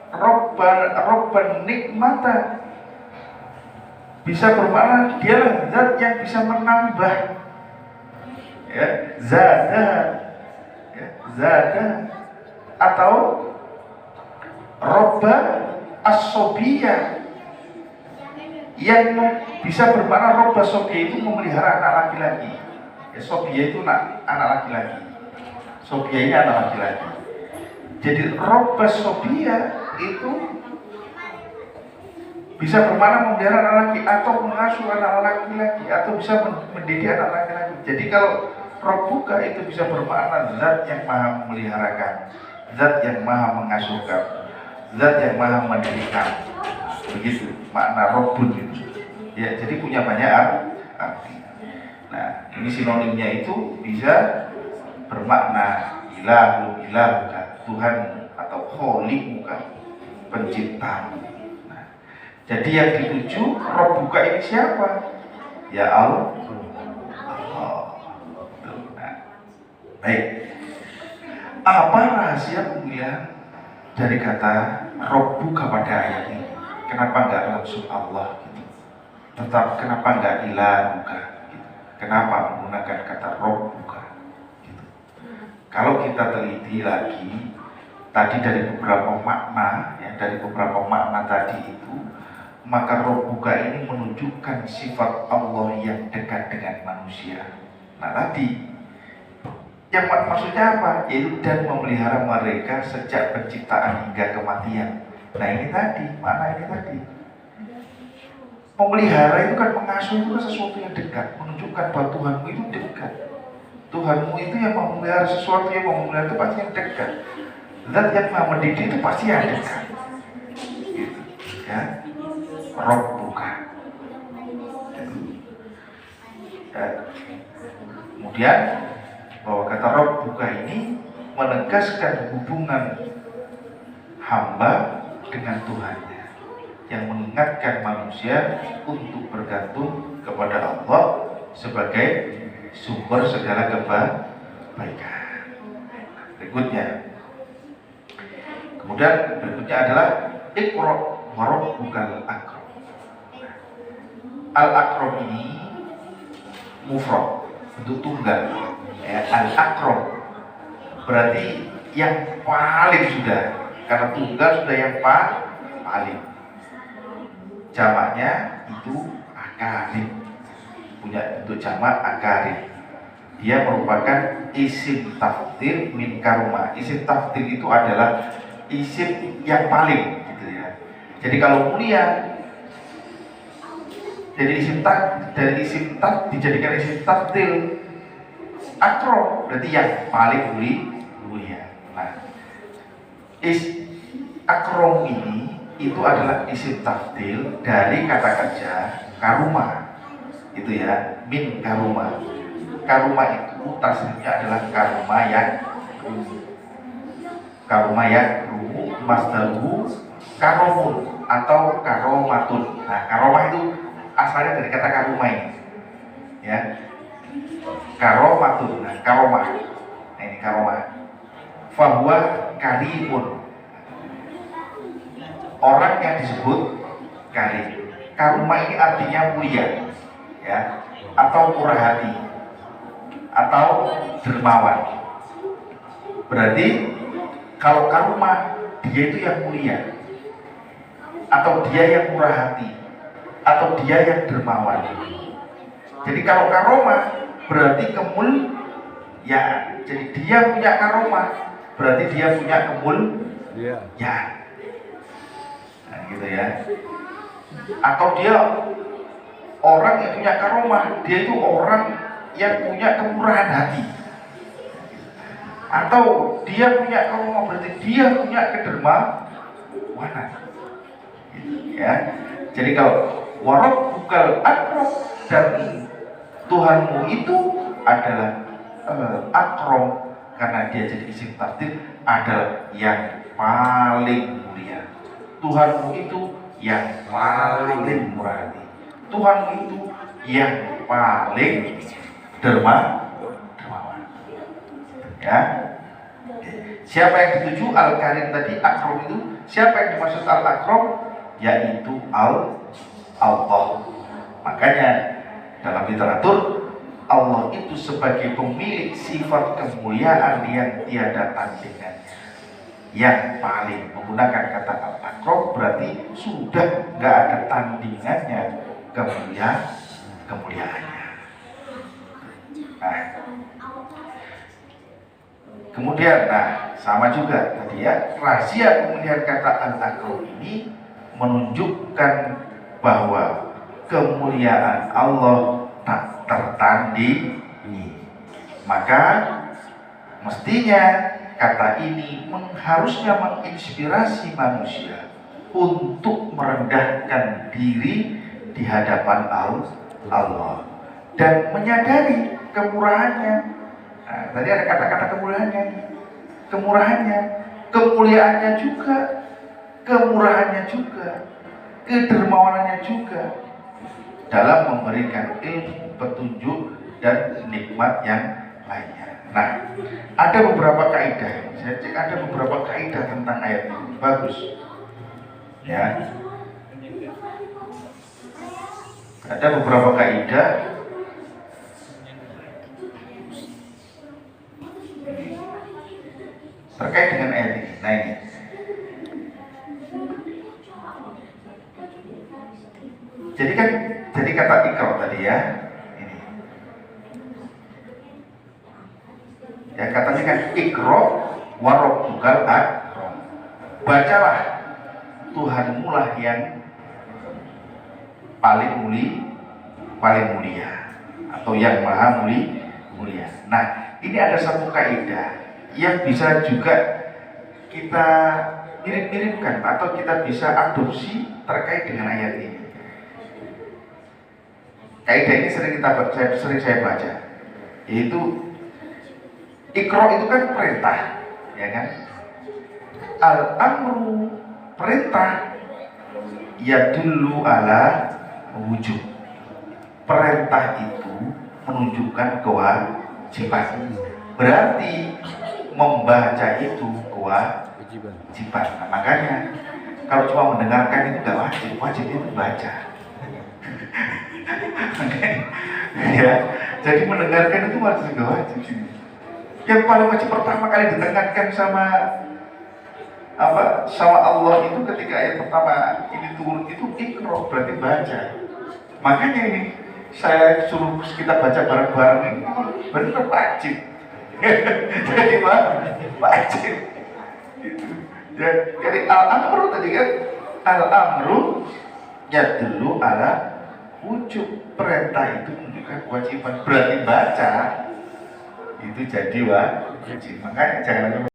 Robban nikmata, bisa bermakna dialah zat yang bisa menambah, ya, zada, ya, zada, atau robba as-sobiyah, yang bisa bermakna robba sobiyah itu memelihara anak laki-laki. Ya, sobiyah itu anak laki-laki. Sobiyah ini anak laki-laki. Jadi robba sobiyah itu bisa bermakna memelihara anak laki atau mengasuh anak laki-laki atau bisa mendidik anak laki-laki. Jadi kalau Rabbuka itu bisa bermakna zat yang maha memeliharakan, zat yang maha mengasuhkan, zat yang maha mendirikan. Begitu makna Rabbun itu. Ya, jadi punya banyak arti. Nah, ini sinonimnya itu bisa bermakna ilahun, ilahuka, Tuhan, atau kholiquka, pencipta. Nah, jadi yang dituju Rabbuka ini siapa? Ya Allah. Nah, baik. Apa rahasia pemilihan dari kata Rabbuka pada ayat ini? Kenapa enggak langsung Allah gitu? Tetap kenapa enggak ilahuka gitu? Kenapa menggunakan kata Rabbuka gitu? Kalau kita teliti lagi tadi dari beberapa makna, ya, dari beberapa makna tadi itu, maka Rabbuka ini menunjukkan sifat Allah yang dekat dengan manusia. Nah, tadi yang maksudnya apa? Yaitu dan memelihara mereka sejak penciptaan hingga kematian. Nah, ini tadi, makna ini tadi. Memelihara itu kan, mengasuh itu kan sesuatu yang dekat, menunjukkan bahwa Tuhanmu itu dekat. Tuhanmu itu yang memelihara sesuatu, yang memelihara itu pasti yang dekat. Zat yang maha mendidik itu pasti yang dekat. Gitu, ya. Rabbuka. Ya. Kemudian bahwa kata Rabbuka ini menegaskan hubungan hamba dengan Tuhannya, yang mengingatkan manusia untuk bergantung kepada Allah sebagai sumber segala kebaikan. Kemudian berikutnya adalah Iqra wa rabbukal akram. Al-akram ini mufrad, bentuk tunggal. Ya, al-akram berarti yang paling sudah, karena tunggal sudah yang paling. Jamaknya itu akarim, punya bentuk jamak akarim. Dia merupakan isim tafdil min karuma. Isim tafdil itu adalah isim yang paling, gitu ya. Jadi kalau mulia, jadi isim dijadikan isim tafdil. Akram berarti yang paling mulia. Nah, akram ini itu adalah isim tafdil dari kata kerja karuma, itu ya, min karuma. Karuma itu tasrifnya adalah karuma yang masdaruhu karomun atau karomatun. Nah, karomah itu asalnya dari kata karuma ini, ya, karomatun. Nah, karomah, nah, ini karomah. Fahuwa karimun, orang yang disebut karim. Karuma ini artinya mulia, ya, atau murah hati, atau dermawan. Berarti kalau karuma, dia itu yang mulia, atau dia yang murah hati, atau dia yang dermawan. Jadi kalau karomah berarti ya, jadi dia punya karomah berarti dia punya ya. Nah, gitu ya. Atau dia orang yang punya karomah, dia itu orang yang punya kemurahan hati. Atau dia punya karomah berarti dia punya kedermawanan. Gitu, ya. Jadi kalau Warabbukal akram, dan Tuhanmu itu adalah akram, karena dia jadi isim tafdil, adalah yang paling mulia. Tuhanmu itu yang paling murah hati. Tuhanmu itu yang paling dermawan. Ya. Siapa yang dituju al-karim tadi, akram itu, siapa yang dimaksud al-akram? Yaitu Allah. Makanya dalam literatur, Allah itu sebagai pemilik sifat kemuliaan yang tiada tandingannya. Yang paling menggunakan kata al-akram berarti sudah nggak ada tandingannya kemuliaannya. Nah, kemudian, sama juga tadi ya, rahasia kemuliaan kata al-akram ini menunjukkan bahwa kemuliaan Allah tak tertandingi. Maka mestinya kata ini harusnya menginspirasi manusia untuk merendahkan diri di hadapan Allah dan menyadari kemurahannya. Nah, tadi ada kata-kata kemuliaannya, kemuliaannya juga, kemurahannya juga, kedermawanannya juga dalam memberikan ilmu, petunjuk, dan nikmat yang lainnya. Nah, ada beberapa kaidah. Saya cek ada beberapa kaidah tentang ayat ini. Bagus. Ya. Ada beberapa kaidah terkait dengan ayat ini. Nah, ini. Jadi kata ikra tadi ya. Ini. Ya katanya kan ikra wa rabbukal akram. Bacalah, Tuhanmu lah yang paling mulia atau yang maha mulia. Nah, ini ada satu kaidah yang bisa juga kita mirip-miripkan atau kita bisa adopsi terkait dengan ayat ini. Kaidah ini sering saya baca, yaitu ikra itu kan perintah, ya kan? Al-amru perintah, yadullu ala wujub. Perintah itu menunjukkan kewajiban. Berarti membaca itu kewajiban. Nah, makanya kalau cuma mendengarkan itu nggak wajib, wajib itu baca. Ya, jadi mendengarkan itu wajib nggak wajib. Yang paling wajib pertama kali didengarkan sama Allah itu ketika ayat pertama ini turun itu ikra, berarti baca. Makanya ini saya suruh kita baca bareng-bareng ini benar wajib. Jadi wajib. Ya, jadi al-amru tadi kan, al-amru yadullu ala wujub. Perintah itu menunjukkan kewajiban, berarti baca itu jadi wajib. Makanya jangan